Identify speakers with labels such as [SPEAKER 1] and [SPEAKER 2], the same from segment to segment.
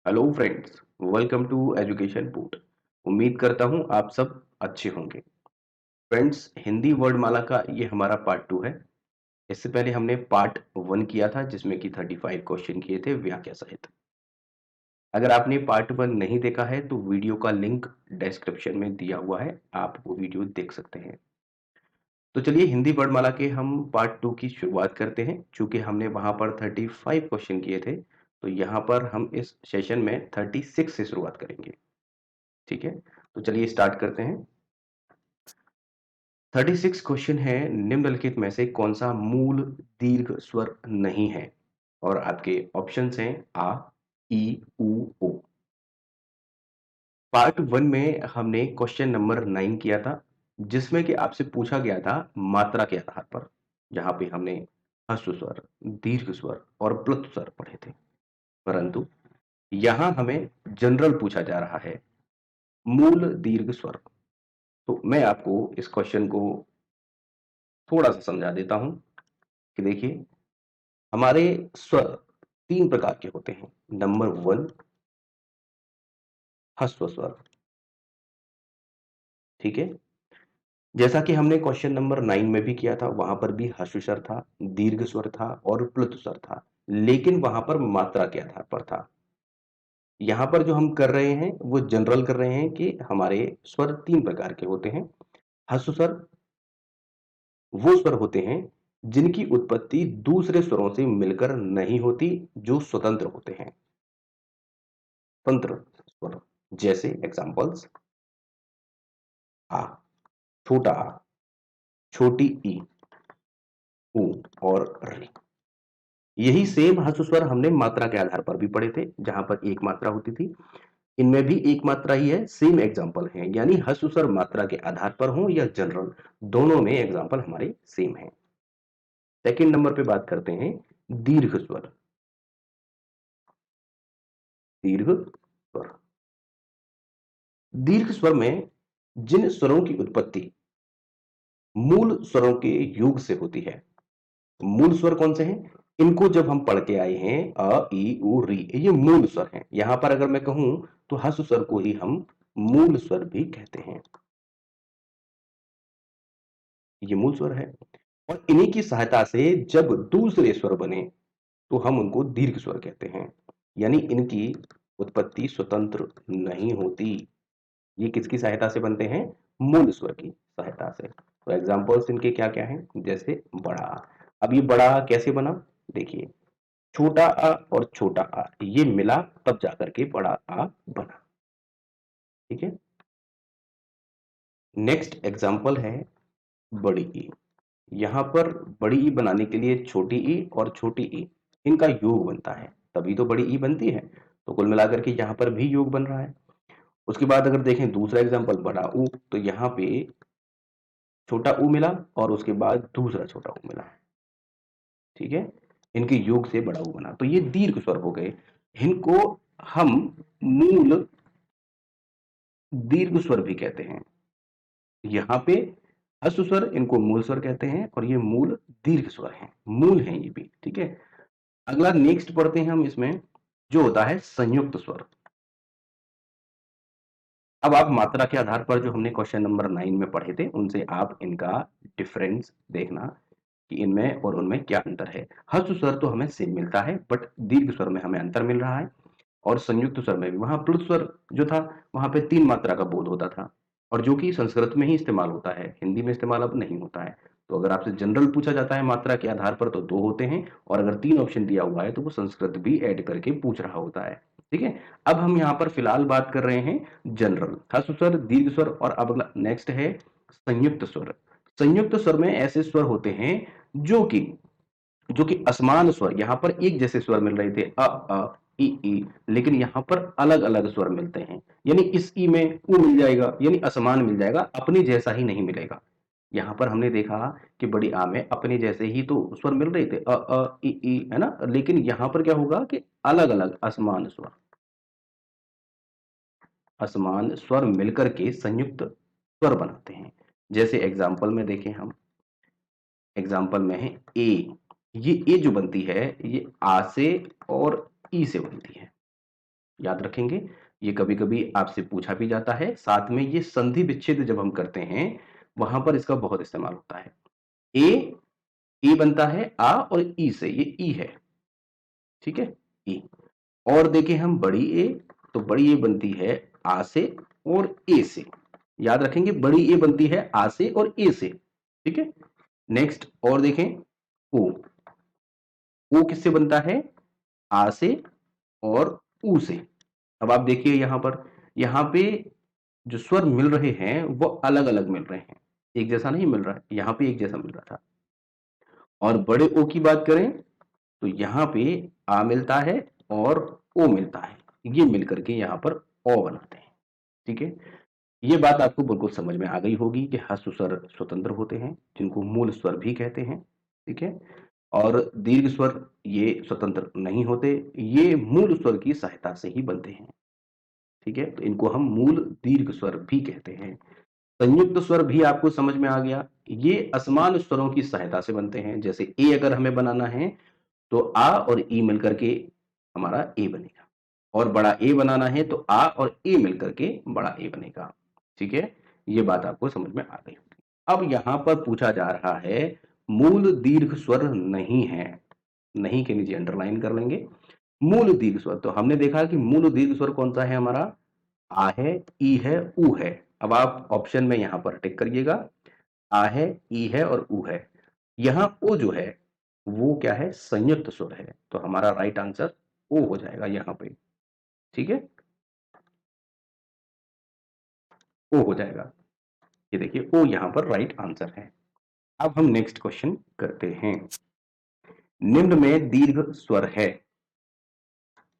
[SPEAKER 1] Hello friends, welcome to education boot. उम्मीद करता हूं आप सब अच्छे होंगे। फ्रेंड्स, हिंदी वर्डमाला का ये हमारा पार्ट 2 है। इससे पहले हमने पार्ट 1 किया था जिसमें कि 35 क्वेश्चन किए थे व्याख्या सहित। अगर आपने पार्ट 1 नहीं देखा है तो वीडियो का लिंक डिस्क्रिप्शन में दिया हुआ है, आप वो वीडियो देख सकते हैं। तो चलिए हिंदी वर्डमाला के हम पार्ट 2 की शुरुआत करते हैं। चूंकि हमने वहां पर 35 क्वेश्चन किए थे तो यहाँ पर हम इस सेशन में 36 से शुरुआत करेंगे। ठीक है, तो चलिए स्टार्ट करते हैं। 36 क्वेश्चन है, निम्नलिखित में से कौन सा मूल दीर्घ स्वर नहीं है? और आपके ऑप्शंस हैं आ, ई, उ, ओ। पार्ट 1 में हमने क्वेश्चन नंबर 9 किया था जिसमें कि आपसे पूछा गया था मात्रा के आधार पर, जहां पे हमने ह्रस्व स्वर, दीर्घ स्वर और प्लुत स्वर पढ़े थे। परंतु यहां हमें जनरल पूछा जा रहा है, मूल दीर्घ स्वर। तो मैं आपको इस क्वेश्चन को थोड़ा सा समझा देता हूं कि देखिए, हमारे स्वर 3 प्रकार के होते हैं। नंबर 1, ह्रस्व स्वर। ठीक है, जैसा कि हमने क्वेश्चन नंबर 9 में भी किया था, वहां पर भी ह्रस्व स्वर था, दीर्घ स्वर था और प्लुत स्वर था, लेकिन वहां पर मात्रा के आधार पर था। यहां पर जो हम कर रहे हैं वो जनरल कर रहे हैं कि हमारे स्वर 3 प्रकार के होते हैं। ह्रस्व स्वर वो स्वर होते हैं जिनकी उत्पत्ति दूसरे स्वरों से मिलकर नहीं होती, जो स्वतंत्र होते हैं। स्वतंत्र स्वर, जैसे एग्जांपल्स आ, छोटा आ, छोटी ई, ऊ और री। यही सेम ह्रस्व स्वर हमने मात्रा के आधार पर भी पढ़े थे, जहां पर एक मात्रा होती थी। इनमें भी एक मात्रा ही है, सेम एग्जांपल है। यानी ह्रस्व स्वर मात्रा के आधार पर हो या जनरल, दोनों में एग्जांपल हमारे सेम है। सेकंड नंबर पे बात करते हैं दीर्घ स्वर। दीर्घ स्वर, दीर्घ स्वर में जिन स्वरों की उत्पत्ति मूल स्वरों के योग से होती है। मूल स्वर कौन से हैं? इनको जब हम पढ़ के आए हैं, अ, ई, उ, री, ये मूल स्वर हैं। यहां पर अगर मैं कहूं तो ह्रस्व स्वर को ही हम मूल स्वर भी कहते हैं। ये मूल स्वर है और इन्हीं की सहायता से जब दूसरे स्वर बने तो हम उनको दीर्घ स्वर कहते हैं। यानी इनकी उत्पत्ति स्वतंत्र नहीं होती। ये किसकी सहायता से बनते हैं? मूल स्वर की सहायता से। तो एग्जांपल्स इनके क्या क्या हैं? जैसे बड़ा आ। अब ये बड़ा आ कैसे बना? देखिए, छोटा आ और छोटा आ ये मिला तब जाकर के बड़ा आ बना। ठीक है, नेक्स्ट एग्जांपल है बड़ी ई। यहां पर बड़ी ई बनाने के लिए छोटी ई और छोटी ई इनका योग बनता है, तभी तो बड़ी ई बनती है। तो कुल मिलाकर के यहां पर भी योग बन रहा है। उसके बाद अगर देखें दूसरा एग्जांपल बड़ा ऊ, तो यहां पे छोटा ऊ मिला और उसके बाद दूसरा छोटा ऊ मिला। ठीक है, इनके योग से बड़ा ऊ बना, तो ये दीर्घ स्वर हो गए। इनको हम मूल दीर्घ स्वर भी कहते हैं। यहाँ पे ह्रस्व स्वर इनको मूल स्वर कहते हैं और ये मूल दीर्घ स्वर हैं, मूल हैं ये भी। ठीक है, अगला नेक्स्ट पढ़ते हैं हम इसमें, जो होता है संयुक्त स्वर। अब आप मात्रा के आधार पर जो हमने क्वेश्चन नंबर 9 में पढ़े थे उनसे आप इनका डिफरेंस देखना कि इनमें और उनमें क्या अंतर है। ह्रस्व स्वर तो हमें सेम मिलता है, बट दीर्घ स्वर में हमें अंतर मिल रहा है। और संयुक्त स्वर में भी वहां प्लुत स्वर जो था, वहां पे 3 मात्रा का बोध होता था, और जो कि संस्कृत में ही इस्तेमाल होता है, हिंदी में इस्तेमाल अब नहीं होता है। तो अगर आपसे जनरल पूछा जाता है मात्रा के आधार पर तो 2 होते हैं, और अगर 3 ऑप्शन दिया हुआ है तो वो संस्कृत भी ऐड करके पूछ रहा होता है। ठीक है, अब हम यहाँ पर फिलहाल बात कर रहे हैं जनरल, ह्रस्व स्वर, दीर्घ स्वर, और अब अगला नेक्स्ट है संयुक्त स्वर। संयुक्त स्वर में ऐसे स्वर होते हैं जो कि असमान स्वर, यहां पर एक जैसे स्वर मिल रहे थे, ई, लेकिन यहां पर अलग अलग स्वर मिलते हैं। यानी इस ई में ऊ मिल जाएगा, यानी असमान मिल जाएगा, अपने जैसा ही नहीं मिलेगा। यहां पर हमने देखा कि बड़ी आ में अपने जैसे ही तो स्वर मिल रहे थे, ई, है ना, लेकिन यहां पर क्या होगा कि अलग अलग असमान स्वर, असमान स्वर मिलकर के संयुक्त स्वर बनाते हैं। जैसे एग्जाम्पल में देखें हम, एग्जाम्पल में है ए। ये ए जो बनती है ये आ से और ई से बनती है। याद रखेंगे, ये कभी-कभी आपसे पूछा भी जाता है। साथ में ये संधि विच्छेद जब हम करते हैं, वहाँ पर इसका बहुत इस्तेमाल होता है। ए, ई बनता है आ और ई से, ये ई है, ठीक है? ई। और देखें हम बड़ी ए, तो बड़ी ए बनती है आ से और ए से। याद रखेंगे, बड़ी ए बनती है आ से और ए से, ठीक है? नेक्स्ट और देखें ओ। ओ किससे बनता है? आ से और ऊ से। अब आप देखिए यहाँ पे जो स्वर मिल रहे हैं वो अलग-अलग मिल रहे हैं। एक जैसा नहीं मिल रहा है, यहाँ पे एक जैसा मिल रहा था। और बड़े ओ की बात करें तो यहाँ पे आ मिलता है और ओ मिलता है। ये मिलकर के यहाँ पर ओ बनाते हैं, ठीक है? ये बात आपको बिल्कुल समझ में आ गई होगी कि ह्रस्व स्वर स्वतंत्र होते हैं, जिनको मूल स्वर भी कहते हैं, ठीक है? और दीर्घ स्वर ये स्वतंत्र नहीं होते, ये मूल स्वर की सहायता से ही बनते हैं, ठीक है? तो इनको हम मूल दीर्घ स्वर भी कहते हैं। संयुक्त स्वर भी आपको समझ में आ गया। ये असमान स्वरों की सहायता से बनते हैं। जैसे ए अगर हमें बनाना है, तो आ और ई मिलकर के हमारा ए बनेगा। और बड़ा ए बनाना है तो आ और ए मिलकर के बड़ा ए बनेगा, ठीक है? ये बात आपको समझ में आ गई होगी। अब यहाँ पर पूछा जा रहा है, मूल दीर्घ स्वर नहीं है। नहीं के नीचे अंडरलाइन कर लेंगे। मूल दीर्घ स्वर, तो हमने देखा कि मूल दीर्घ स्वर कौन सा है हमारा? आ है, ई है, ऊ है। अब आप ऑप्शन में यहाँ पर टिक करिएगा। आ है, ई है और ऊ है। यहाँ ओ जो है, वो क्या है? संयुक्त स्वर है। तो हमारा राइट आंसर ओ हो जाएगा यहाँ पे, ठीक है? ओ हो जाएगा। ये देखिए ओ यहाँ पर राइट आंसर है। अब हम नेक्स्ट क्वेश्चन करते हैं। निम्न में दीर्घ स्वर है।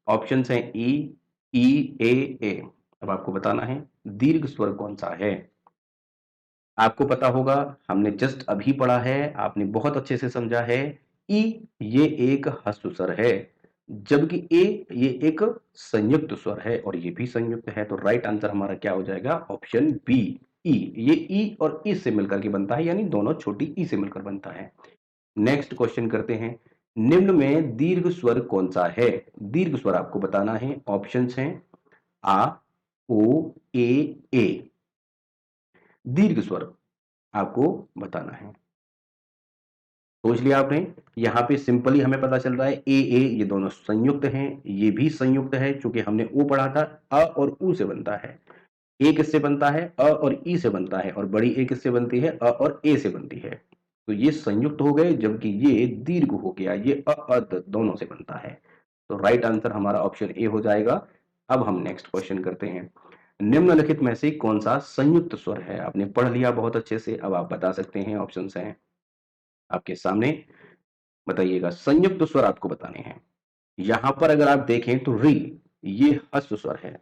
[SPEAKER 1] ऑप्शंस हैं ई, ए। अब आपको बताना है दीर्घ स्वर कौन सा है। आपको पता होगा, हमने जस्ट अभी पढ़ा है, आपने बहुत अच्छे से समझा है। ई ये एक ह्रस्व स्वर है, जबकि ए ये एक संयुक्त स्वर है और ये भी संयुक्त है। तो राइट आंसर हमारा क्या हो जाएगा? ऑप्शन बी, ई। ये ई और ई से मिलकर के बनता है, यानी दोनों छोटी ई से मिलकर बनता है। नेक्स्ट क्वेश्चन करते हैं। निम्न में दीर्घ स्वर कौन सा है? दीर्घ स्वर आपको बताना है। ऑप्शंस हैं आ, ओ, ए। दीर्घ स्वर आपको बताना है। सोच लिया आपने? यहाँ पे सिंपली हमें पता चल रहा है ए ये दोनों संयुक्त हैं, ये भी संयुक्त है चूंकि हमने ओ पढ़ा था। अ और ऊ से बनता है। ए किससे बनता है? अ और ई से बनता है। और बड़ी ए किससे बनती है? अ और ए से बनती है। तो ये संयुक्त हो गए, जबकि ये दीर्घ हो गया, ये दोनों से बनता है। तो राइट आंसर हमारा ऑप्शन ए हो जाएगा। अब हम नेक्स्ट क्वेश्चन करते हैं। निम्नलिखित में से कौन सा संयुक्त स्वर है? आपने पढ़ लिया बहुत अच्छे से, अब आप बता सकते हैं। ऑप्शन हैं आपके सामने, बताइएगा। संयुक्त स्वर आपको बताने हैं। यहां पर अगर आप देखें तो री ये ह्रस्व स्वर है,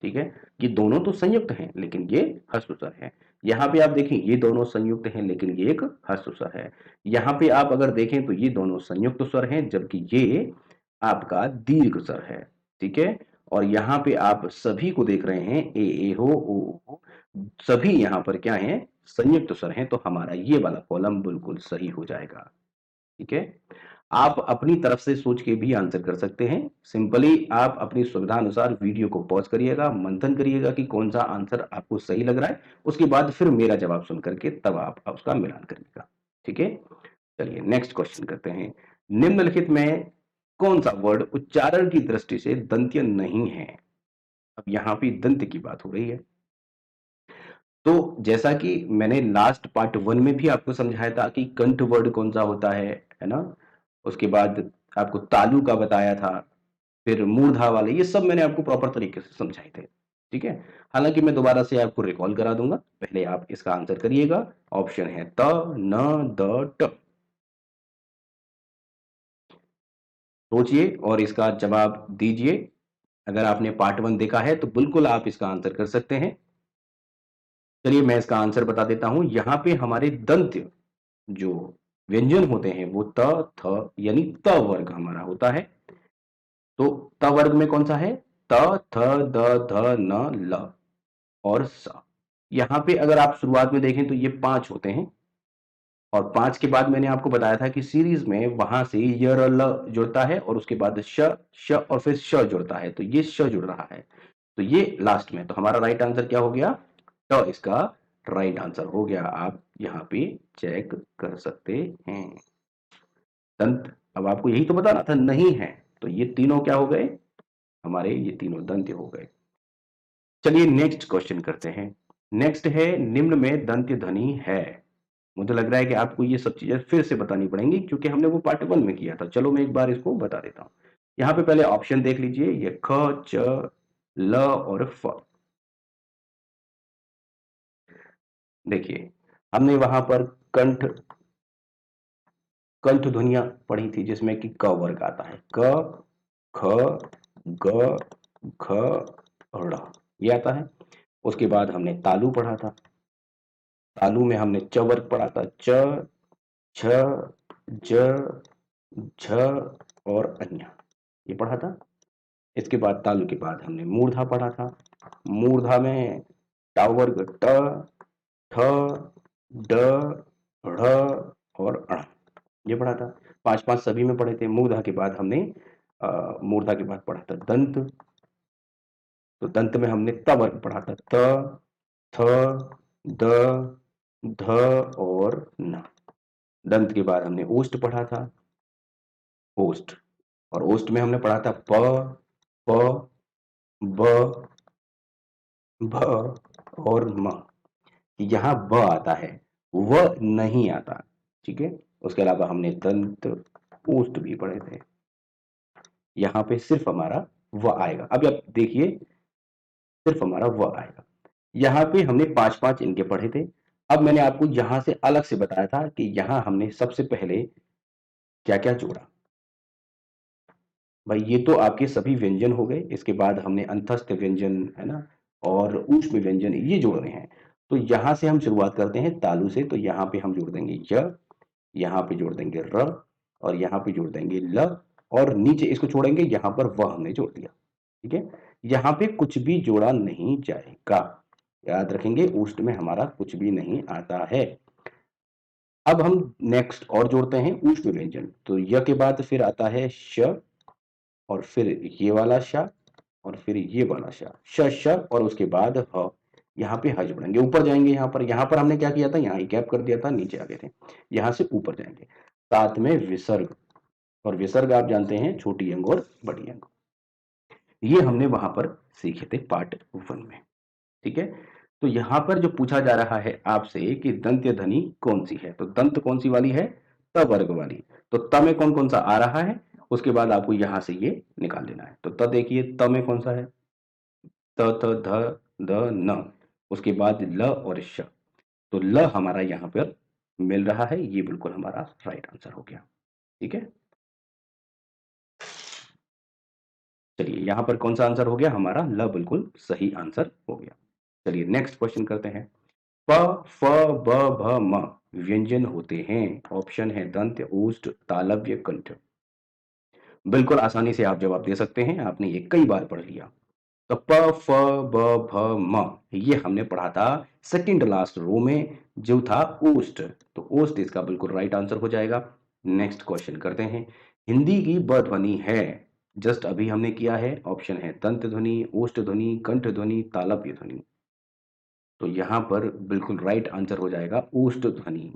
[SPEAKER 1] ठीक है? ये दोनों तो संयुक्त हैं लेकिन ये ह्रस्व स्वर है। यहाँ पे आप देखें ये दोनों संयुक्त हैं लेकिन ये एक ह्रस्व स्वर है। यहाँ पे आप अगर देखें तो ये दोनों संयुक्त स्वर हैं, जबकि ये आपका दीर्घ स्वर है, ठीक है? और यहाँ पे आप सभी को देख रहे हैं, ए हो, ओ हो, सभी यहाँ पर क्या है? संयुक्त स्वर हैं। तो हमारा ये वाला कॉलम बिल्कुल सही हो जाएगा, ठीक है? आप अपनी तरफ से सोच के भी आंसर कर सकते हैं। सिंपली आप अपनी सुविधा अनुसार वीडियो को पॉज करिएगा, मंथन करिएगा कि कौन सा आंसर आपको सही लग रहा है। उसके बाद फिर मेरा जवाब सुन करके तब आप उसका मिलान करिएगा, ठीक है? चलिए नेक्स्ट क्वेश्चन करते हैं। निम्नलिखित में कौन सा वर्ड उच्चारण की दृष्टि से दंत्य नहीं है? अब यहाँ पे दंत्य की बात हो रही है। तो जैसा कि मैंने लास्ट पार्ट 1 में भी आपको समझाया था कि कंठ वर्ड कौन सा होता है ना? उसके बाद आपको तालु का बताया था, फिर मूर्धा वाले, ये सब मैंने आपको प्रॉपर तरीके से समझाए थे, ठीक है? हालांकि मैं दोबारा से आपको रिकॉल करा दूंगा, पहले आप इसका आंसर करिएगा। ऑप्शन है त, न, द, ट। सोचिए और इसका जवाब दीजिए। अगर आपने पार्ट 1 देखा है तो बिल्कुल आप इसका आंसर कर सकते हैं। चलिए मैं इसका आंसर बता देता हूं। यहाँ पे हमारे दंत्य जो व्यंजन होते हैं वो त, थ, यानी त वर्ग हमारा होता है। तो त वर्ग में कौन सा है? त, थ, द, ध, न, ल और स। यहाँ पे अगर आप शुरुआत में देखें तो ये 5 होते हैं और 5 के बाद मैंने आपको बताया था कि सीरीज में वहां से य र ल जुड़ता है और उसके बाद श और फिर श जुड़ता है, तो ये श जुड़ रहा है, तो ये लास्ट में, तो हमारा राइट आंसर क्या हो गया, ट इसका राइट आंसर हो गया। आप यहाँ पे चेक कर सकते हैं। दंत, अब आपको यही तो बताना था, नहीं है, तो ये तीनों क्या हो गए हमारे, ये तीनों दंत हो गए। चलिए नेक्स्ट क्वेश्चन करते हैं। नेक्स्ट है निम्न में दंत्य ध्वनि है। मुझे लग रहा है कि आपको ये सब चीजें फिर से बतानी पड़ेंगी क्योंकि हमने वो पार्ट 1 में किया था। चलो मैं एक बार इसको बता देता हूं। यहाँ पे पहले ऑप्शन देख लीजिए, ये ख, च, ल और फ। देखिए हमने वहां पर कंठ कंठ ध्वनियां पढ़ी थी जिसमें कि क वर्ग आता है, क, ख, ग, घ, ड़, ये आता है। उसके बाद हमने तालु पढ़ा था, तालु में हमने च वर्ग पढ़ा था, च, छ, ज, झ और अन्य, ये पढ़ा था। इसके बाद तालु के बाद हमने मूर्धा पढ़ा था, मूर्धा में टा वर्ग ट, ठ, ड, ढ़ और अण, ये पढ़ा था। 5-5 सभी में पढ़े थे। मूर्धा के बाद हमने मूर्धा के बाद पढ़ा था दंत, तो दंत में हमने त वर्ग पढ़ा था, त, थ, द, ध और न। दंत के बाद हमने ओष्ठ पढ़ा था, ओष्ठ, और ओष्ठ में हमने पढ़ा था प, प, ब, भ और म। यहाँ ब आता है, व नहीं आता, ठीक है। उसके अलावा हमने दंत ओष्ठ भी पढ़े थे, यहाँ पे सिर्फ हमारा व आएगा। अब आप देखिए, सिर्फ हमारा व आएगा। यहाँ पे हमने 5-5 इनके पढ़े थे। अब मैंने आपको यहाँ से अलग से बताया था कि यहाँ हमने सबसे पहले क्या क्या जोड़ा। भाई ये तो आपके सभी व्यंजन हो गए, इसके बाद हमने अंतस्थ व्यंजन, है ना, और ऊष्म व्यंजन ये जोड़ रहे हैं। तो यहाँ से हम शुरुआत करते हैं तालु से, तो यहाँ पे हम जोड़ देंगे य, यहाँ पे जोड़ देंगे र, और यहाँ पे जोड़ देंगे ल, और नीचे इसको छोड़ेंगे, यहाँ पर वह हमने जोड़ दिया, ठीक है। यहाँ पे कुछ भी जोड़ा नहीं जाएगा, याद रखेंगे, ऊष्ट में हमारा कुछ भी नहीं आता है। अब हम नेक्स्ट और जोड़ते हैं ऊष्म व्यंजन, तो य के बाद फिर आता है श, और फिर ये वाला श, और फिर ये वाला श, श श और उसके बाद ह। यहाँ पे ह जोड़ेंगे, ऊपर जाएंगे, यहाँ पर हमने क्या किया था, यहाँ गैप कर दिया था, नीचे आ गए थे, यहाँ से ऊपर जाएंगे। साथ में विसर्ग, और विसर्ग आप जानते हैं छोटी अंग और बड़ी अंग, ये हमने वहां पर सीखे थे पार्ट 1 में, ठीक है। तो यहाँ पर जो पूछा जा रहा है आपसे कि दंत्य ध्वनि कौन सी है, तो दंत कौन सी वाली है, त वर्ग वाली। तो त में कौन कौन सा आ रहा है, उसके बाद आपको यहां से ये निकाल लेना है। तो त देखिए, त में कौन सा है, त, थ, ध, द, न, उसके बाद ल और श, तो ल हमारा यहाँ पर मिल रहा है, ये बिल्कुल हमारा राइट आंसर हो गया, ठीक है। चलिए यहाँ पर कौन सा आंसर हो गया हमारा, ल बिल्कुल सही आंसर हो गया। चलिए नेक्स्ट क्वेश्चन करते हैं। प, फ, ब, भ, म व्यंजन होते हैं, ऑप्शन है दंत, ओष्ठ, तालव्य, कंठ। बिल्कुल आसानी से आप जवाब दे सकते हैं, आपने ये कई बार पढ़ लिया। तो प, फ, ब, भ, म ये हमने पढ़ा था सेकंड लास्ट रो में, जो था ओष्ठ, तो ओष्ठ इसका बिल्कुल राइट आंसर हो जाएगा। नेक्स्ट क्वेश्चन करते हैं। हिंदी की ब ध्वनि है, जस्ट अभी हमने किया है, ऑप्शन है दंत ध्वनि, ओष्ठ ध्वनि, कंठ ध्वनि, तालव्य ध्वनि, तो यहां पर बिल्कुल राइट आंसर हो जाएगा ओष्ठ ध्वनि।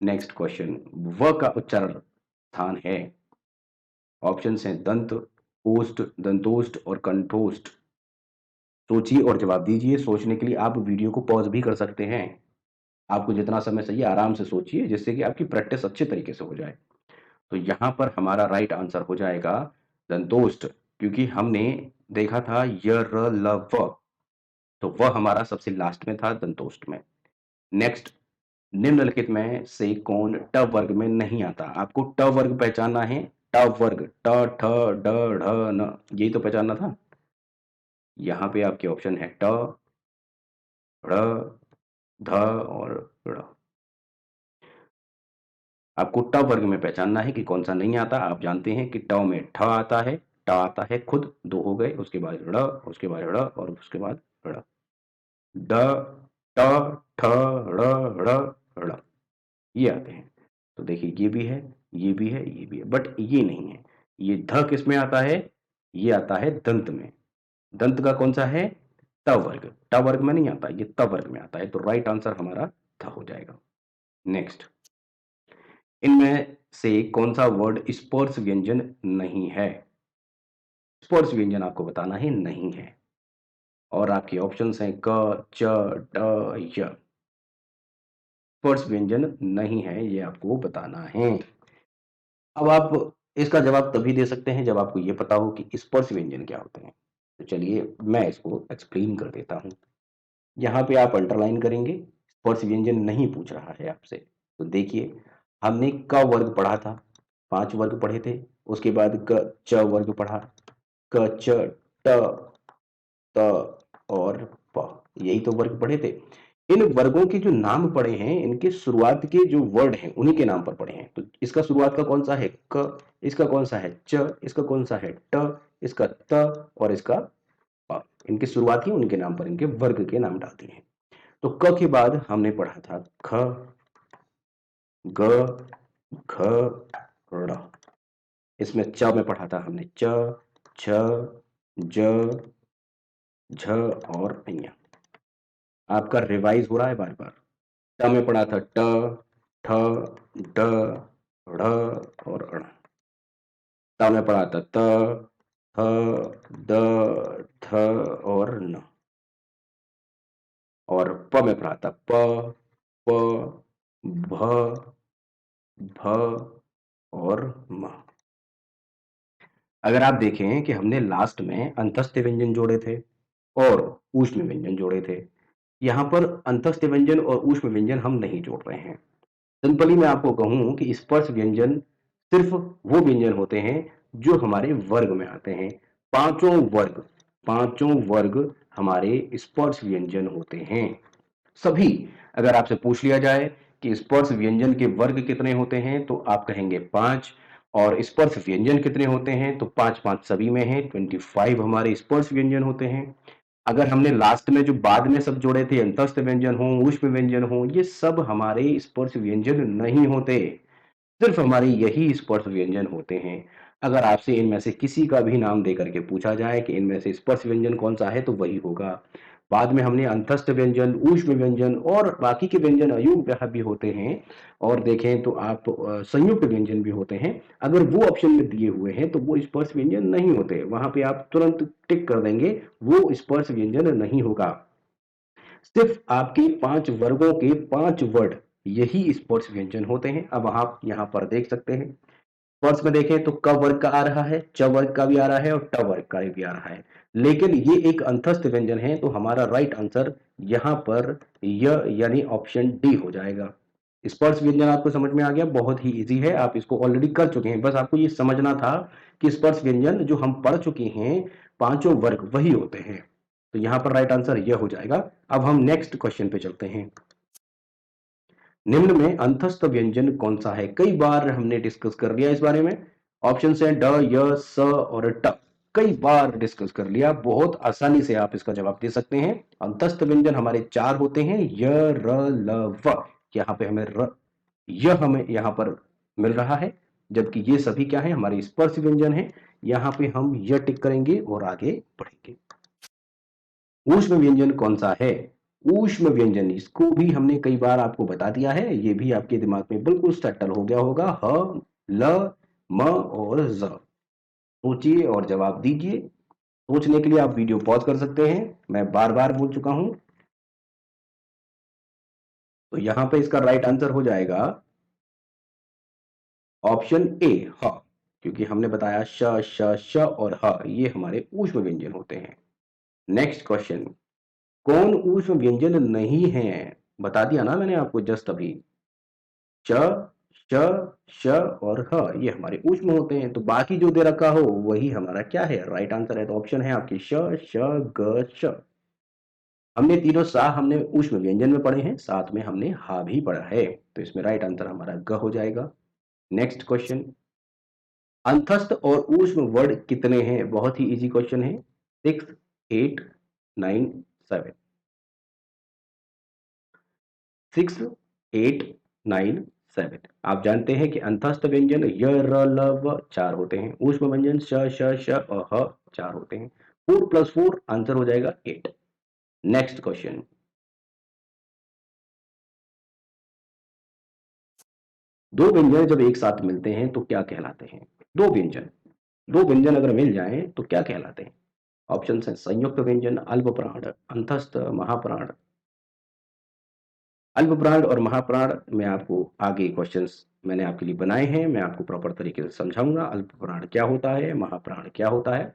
[SPEAKER 1] नेक्स्ट क्वेश्चन, व का उच्चारण स्थान है, ऑप्शन हैं दंत, ओष्ठ, दंतोष्ठ और कंठोष्ठ। सोचिए और जवाब दीजिए। सोचने के लिए आप वीडियो को पॉज भी कर सकते हैं, आपको जितना समय चाहिए आराम से सोचिए, जिससे कि आपकी प्रैक्टिस अच्छे तरीके से हो जाए। तो यहाँ पर हमारा राइट आंसर हो जाएगा दंतोष्ठ, क्योंकि हमने देखा था य र ल व, तो वह हमारा सबसे लास्ट में था दंतोष्ठ में। नेक्स्ट, निम्नलिखित में से कौन ट वर्ग में नहीं आता, आपको ट वर्ग पहचानना है। ट वर्ग ट, ठ, ड, ढ, न, यही तो पहचानना था। यहाँ पे आपके ऑप्शन है ट, ढ़, ध और ड़। आपको ट वर्ग में पहचानना है कि कौन सा नहीं आता। आप जानते हैं कि ट में ठ आता है, ट आता है खुद, दो हो गए, उसके बाद ड़, उसके बाद ड़ और उसके बाद ड़। ड, ट, ठ, ड़, ड़, ड़। ये आते हैं। तो देखिए ये भी है, ये भी है, ये भी है, बट ये नहीं है। ये ध किसमें आता है? ये आता है दंत में। दंत का कौन-सा है? त वर्ग। ट वर्ग में नहीं आता, ये त वर्ग में आता है। तो राइट आंसर हमारा थ हो जाएगा। नेक्स्ट, इनमें से कौन-सा वर्ड स्पर्श व्यंजन नहीं है? स्पर्श व्यंजन आपको बताना है नहीं है। और आपके ऑप्शंस हैं क, च, ड, य। स्पर्श व्यंजन नहीं है, ये आपको बताना है। अब आप इसका जवाब तभी दे सकते हैं जब आपको ये पता हो कि स्पर्श व्यंजन क्या होते हैं। तो चलिए मैं इसको एक्सप्लेन कर देता हूँ। यहाँ पे आप अंडरलाइन करेंगे, स्पर्श व्यंजन नहीं पूछ रहा है आपसे। तो देखिए, हमने क वर्ग पढ़ा था, 5 वर्ग पढ़े थे, उसके बाद क च वर्ग पढ़ा, क च ट त और प, यही तो वर्ग पढ़े थे। इन वर्गों के जो नाम पढ़े हैं, इनके शुरुआत के जो वर्ड हैं, उन्हीं के नाम पर पढ़े हैं। तो इसका शुरुआत का कौन सा है? क, इसका कौन सा है? च, इसका कौन सा है? ट, इसका त और इसका प। इनकी शुरुआत ही उनके नाम पर, इनके वर्ग के नाम डाल दिए हैं। तो क के बाद हमने पढ़ा था ख, ग, घ, ड़। इसमें च में पढ़ा था हमने च, छ, ज, झ और ञ। आपका रिवाइज हो रहा है बार-बार। ट में पढ़ा था ट, ठ, ड, ढ़ और ण। त में पढ़ा था त, थ, द, थ और न। और प में पढ़ा था प, प, भ, भ और म। अगर आप देखें कि हमने लास्ट में अंतस्थ व्यंजन जोड़े थे और ऊष्म व्यंजन जोड़े थे। यहाँ पर अंतस्थ व्यंजन और ऊष्म व्यंजन हम नहीं जोड़ रहे हैं। सिंपली मैं आपको कहूँ कि स्पर्श व्यंजन सिर्फ वो व्यंजन होते हैं जो हमारे वर्ग में आते हैं। पांचों वर्ग हमारे स्पर्श व्यंजन होते हैं। सभी। अगर आपसे पूछ लिया जाए कि स्पर्श व्यंजन के वर्ग कितने होते हैं तो आप कहेंगे 5 और स्पर्श व्यंजन कितने होते हैं तो 5-5 सभी में है, 25 हमारे स्पर्श व्यंजन होते हैं। अगर हमने लास्ट में जो बाद में सब जोड़े थे अंतस्थ व्यंजन हो, ऊष्म व्यंजन हो, ये सब हमारे स्पर्श व्यंजन नहीं होते। सिर्फ हमारे यही स्पर्श व्यंजन होते हैं। अगर आपसे इनमें से किसी का भी नाम दे करके पूछा जाए कि इनमें से स्पर्श व्यंजन कौन-सा है तो वही होगा। बाद में हमने अंतस्थ व्यंजन, ऊष्म व्यंजन और बाकी के व्यंजन अयुग्म भी होते हैं और देखें तो आप संयुक्त व्यंजन भी होते हैं। अगर वो ऑप्शन में दिए हुए हैं तो वो स्पर्श व्यंजन नहीं होते। वहाँ पे आप तुरंत टिक कर देंगे, वो स्पर्श व्यंजन नहीं होगा। सिर्फ आपके 5 वर्गों के 5 वर्ड यही स्पर्श व्यंजन होते हैं। अब आप यहाँ पर देख सकते हैं। फर्स्ट में देखें तो क वर्ग का आ रहा है, च वर्ग का भी आ रहा है और ट वर्ग का भी आ रहा है। लेकिन ये एक अंतस्थ व्यंजन है तो हमारा राइट आंसर यहाँ पर य यानी ऑप्शन डी हो जाएगा। स्पर्श व्यंजन आपको समझ में आ गया, बहुत ही ईजी है, आप इसको ऑलरेडी कर चुके हैं। बस आपको ये समझना था कि स्पर्श व्यंजन जो हम पढ़ चुके हैं, पांचों वर्ग वही होते हैं। तो यहाँ पर राइट आंसर यह हो जाएगा। अब हम नेक्स्ट क्वेश्चन पे चलते हैं। निम्न में अंतस्थ व्यंजन कौन सा है? कई बार हमने डिस्कस कर लिया इस बारे में। ऑप्शन है ड, य, स और ट। कई बार डिस्कस कर लिया, बहुत आसानी से आप इसका जवाब दे सकते हैं। अंतस्थ व्यंजन हमारे 4 होते हैं, य, र, ल, व। यहाँ पे हमें हमें यहाँ पर मिल रहा है, जबकि ये सभी क्या है? हमारे स्पर्श व्यंजन है। यहाँ पे हम य टिक करेंगे और आगे बढ़ेंगे। ऊष्म व्यंजन कौन सा है? ऊष्म व्यंजन, इसको भी हमने कई बार आपको बता दिया है, ये भी आपके दिमाग में बिल्कुल सेटल हो गया होगा। ह, ल, म और ज। सोचिए और जवाब दीजिए। सोचने के लिए आप वीडियो पॉज कर सकते हैं, मैं बार बार बोल चुका हूं। तो यहां पे इसका राइट आंसर हो जाएगा ऑप्शन ए, ह। क्योंकि हमने बताया श, श, श और ह ये हमारे ऊष्म व्यंजन होते हैं। नेक्स्ट क्वेश्चन, कौन ऊष्म व्यंजन नहीं है? बता दिया ना मैंने आपको जस्ट अभी। च, श, श और ह ये हमारे ऊष्म होते हैं। तो बाकी जो दे रखा हो वही हमारा क्या है? राइट आंसर है। तो ऑप्शन है आपकी श, श, ग, श। हमने तीनों सा हमने ऊष्म व्यंजन में पढ़े हैं, साथ में हमने हा भी पढ़ा है। तो इसमें राइट आंसर हमारा ग हो जाएगा। नेक्स्ट क्वेश्चन, अंतस्थ और ऊष्म वर्ड कितने हैं? बहुत ही इजी क्वेश्चन है। 6, 8, 9, 7। 6, 8, 9, 7। आप जानते हैं कि अंतस्थ व्यंजन य, र, ल, व 4 होते हैं। ऊष्म व्यंजन श, श, श और ह 4 होते हैं। 4 + 4 आंसर हो जाएगा 8। Next question. दो व्यंजन जब एक साथ मिलते हैं तो क्या कहलाते हैं? दो व्यंजन अगर मिल जाएं तो क्या कहलाते हैं? ऑप्शन है संयुक्त व्यंजन, अल्प प्राण, अंतस्थ, महाप्राण। अल्प प्राण और महाप्राण में आपको आगे क्वेश्चंस मैंने आपके लिए बनाए हैं, मैं आपको प्रॉपर तरीके से समझाऊंगा अल्प प्राण क्या होता है, महाप्राण क्या होता है।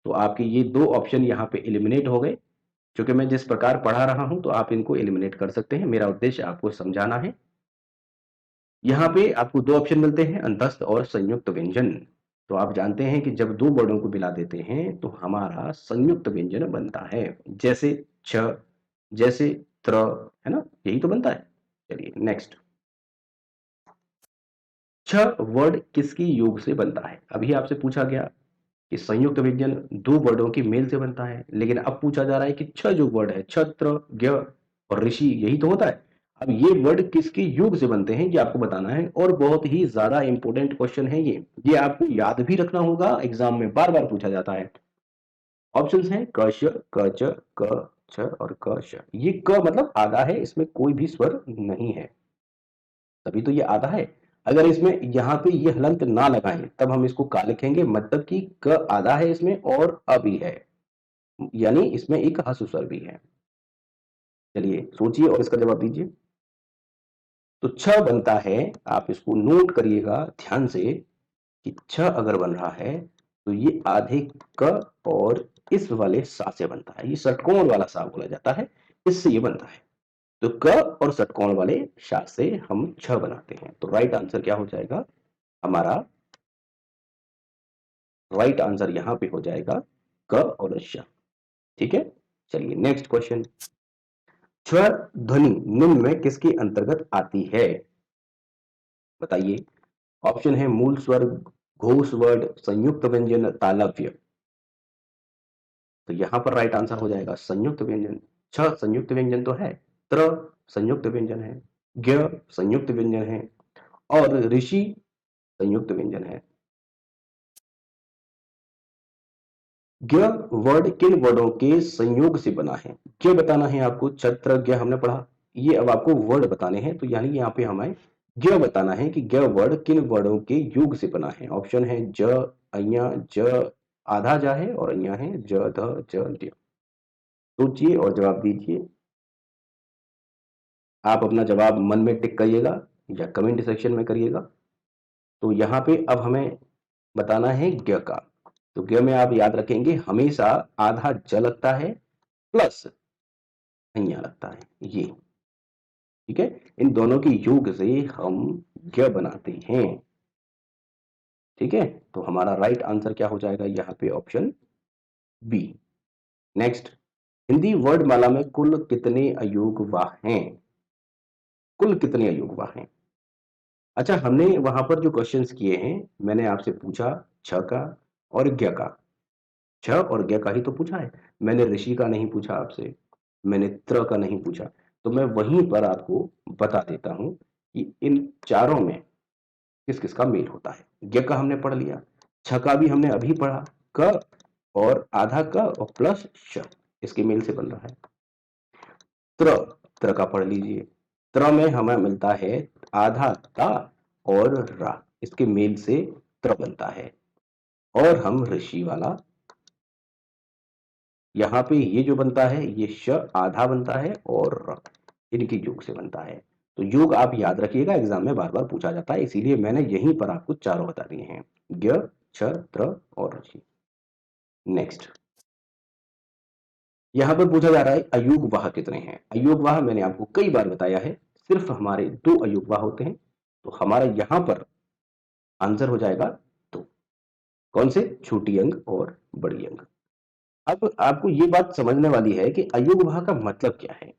[SPEAKER 1] तो आपके ये दो ऑप्शन यहाँ पे एलिमिनेट हो गए। क्योंकि मैं जिस प्रकार पढ़ा रहा हूं तो आप इनको एलिमिनेट कर सकते हैं, मेरा उद्देश्य आपको समझाना है। यहाँ पे आपको दो ऑप्शन मिलते हैं, अंतस्थ और संयुक्त व्यंजन। तो आप जानते हैं कि जब दो वर्डों को मिला देते हैं तो हमारा संयुक्त व्यंजन बनता है। जैसे छ, जैसे त्र, है ना, यही तो बनता है। चलिए नेक्स्ट। छ वर्ड किसकी योग से बनता है? अभी आपसे पूछा गया कि संयुक्त व्यंजन दो वर्डों के मेल से बनता है, लेकिन अब पूछा जा रहा है कि छ जो वर्ड है, छत्र, ज्ञ और ऋषि, यही तो होता है। अब ये वर्ड किसके योग से बनते हैं ये आपको बताना है, और बहुत ही ज्यादा इंपॉर्टेंट क्वेश्चन है ये आपको याद भी रखना होगा, एग्जाम में बार बार पूछा जाता है। ऑप्शंस हैं कश, कच, क, छ और कश। ये क मतलब आधा है, इसमें कोई भी स्वर नहीं है, तभी तो ये आधा है। अगर इसमें यहाँ पे ये हलंत ना लगाएं तब हम इसको का लिखेंगे, मतलब कि क आधा है इसमें और अ भी है, यानी इसमें एक हस्व स्वर भी है। चलिए सोचिए और इसका जवाब दीजिए। तो छ बनता है, आप इसको नोट करिएगा ध्यान से कि छ अगर बन रहा है तो ये आधे क और इस वाले सा से बनता है, ये षटकोण वाला सा बोला जाता है, इससे ये बनता है। तो क और षटकोण वाले सा से हम छ बनाते हैं। तो राइट आंसर क्या हो जाएगा हमारा? राइट आंसर यहां पे हो जाएगा क और श। ठीक है, चलिए नेक्स्ट क्वेश्चन। स्वर ध्वनि निम्न में किसके अंतर्गत आती है? बताइए। ऑप्शन है मूल स्वर, घोष वर्ड, संयुक्त व्यंजन, तालव्य। तो यहां पर राइट आंसर हो जाएगा संयुक्त व्यंजन। छ संयुक्त व्यंजन तो है, त्र संयुक्त व्यंजन है, ज्ञ संयुक्त व्यंजन है और ऋषि संयुक्त व्यंजन है। ज्ञ वर्ड किन वर्डों के संयोग से बना है? ज्ञ बताना है आपको, छत्र ज्ञ हमने पढ़ा, ये अब आपको वर्ड बताने हैं, तो यानी यहाँ पे हमें ज्ञ बताना है कि ज्ञ वर्ड किन वर्डों के योग से बना है। ऑप्शन है ज, अया, ज, आधा जा है और अया है, ज, ध, ज, ड्य। सोचिए और जवाब दीजिए। आप अपना जवाब मन में टिक करिएगा या कमेंट सेक्शन में करिएगा। तो यहाँ पे अब हमें बताना है ज्ञ का। तो ज्ञ में आप याद रखेंगे हमेशा आधा ज लगता है प्लस अइया लगता है, ये ठीक है। इन दोनों के योग से हम ज्ञ बनाते हैं। ठीक है, तो हमारा राइट आंसर क्या हो जाएगा यहाँ पे? Option B. नेक्स्ट। हिंदी वर्डमाला में कुल कितने अयोग वाह हैं? कुल कितने अयोग वाह हैं? अच्छा, हमने वहां पर जो क्वेश्चंस किए हैं, मैंने आपसे पूछा छ का और ज्ञ का। छ और ज्ञ का ही तो पूछा है, मैंने ऋषि का नहीं पूछा आपसे, मैंने त्र का नहीं पूछा। तो मैं वहीं पर आपको बता देता हूं कि इन चारों में किस किस का मेल होता है। ज्ञ का हमने पढ़ लिया, छ का भी हमने अभी पढ़ा, क और आधा क और प्लस श, इसके मेल से बन रहा है। त्र, त्र का पढ़ लीजिए, त्र में हमें मिलता है आधा ता और रा, इसके मेल से त्र बनता है। और हम ऋषि वाला यहाँ पे ये जो बनता है ये श आधा बनता है और र इनके योग से बनता है। तो योग आप याद रखिएगा, एग्जाम में बार बार पूछा जाता है, इसीलिए मैंने यहीं पर आपको चारों बता दिए हैं, ज्ञ, छ, त्र और ऋषि। नेक्स्ट। यहाँ पर पूछा जा रहा है अयोग वाह कितने हैं? अयोग वाह मैंने आपको कई बार बताया है, सिर्फ हमारे दो अयोग वाह होते हैं। तो हमारा यहाँ पर आंसर हो जाएगा दो। कौन से? छोटी अंग और बड़ी अंग। अब आपको ये बात समझने वाली है कि अयोग वाह का मतलब क्या है।